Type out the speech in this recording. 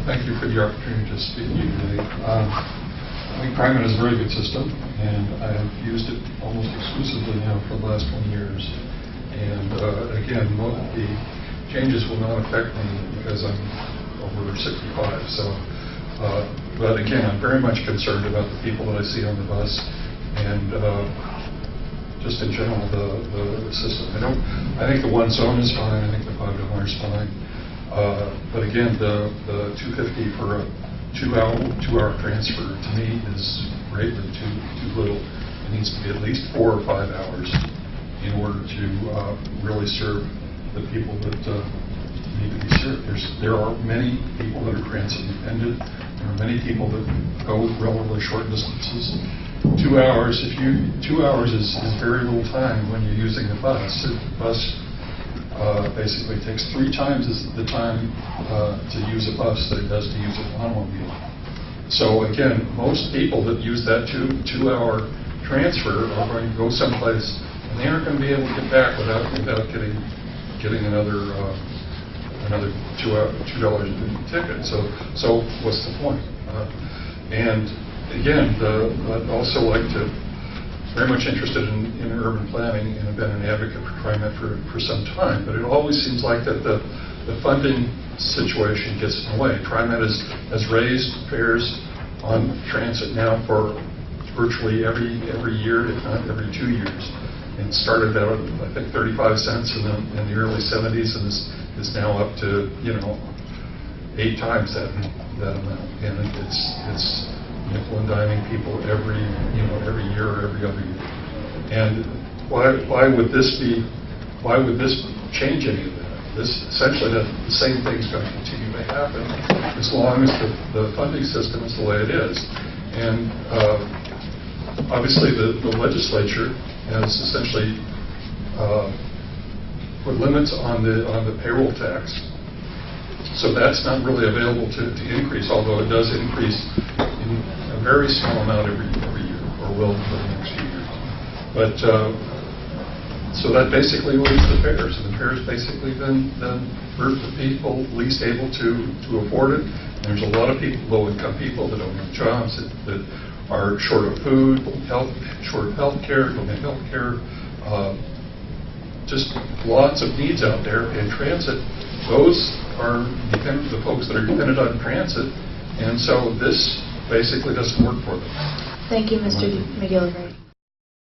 Thank you for the opportunity to speak to you today. I think TriMet is a very good system, and I have used it almost exclusively now for the last 20 years. And again, the changes will not affect me because I'm over 65. So, but again, I'm very much concerned about the people that I see on the bus, and just in general the system. I think the one zone is fine. I think the $5 is fine. But again, the $250 for a two-hour transfer to me is greatly too little. It needs to be at least 4 or 5 hours in order to really serve the people that need to be served. There are many people that are transit dependent. There are many people that go relatively short distances. 2 hours, 2 hours is very little time when you're using the bus. The bus basically takes 3 times the time to use a bus that it does to use an automobile. So again, most people that use that two-hour transfer are going to go someplace, and they aren't going to be able to get back without getting another $2.50 ticket. So what's the point? And again, I'd also like to. Very much interested in urban planning and have been an advocate for TriMet for some time, but it always seems like that the funding situation gets in the way. TriMet has raised fares on transit now for virtually every year, if not every 2 years. It started out at, I think, 35 cents in the early 70s and is now up to 8 times that amount, and it's nickel and diming people every year or every other year. And why would this change any of that? This essentially the same thing is going to continue to happen as long as the funding system is the way it is. And obviously the legislature has essentially put limits on the payroll tax. So that's not really available to increase, although it does increase in a very small amount every year, or will for the next few years. But so that basically leads to fares, and the fares basically then hurt the people least able to afford it. And there's a lot of people, low-income people, that don't have jobs, that are short of food, short of health care, don't have health care. Just lots of needs out there in transit. Those are the folks that are dependent on transit, and so this basically doesn't work for them. Thank you, Mr. McGillivray.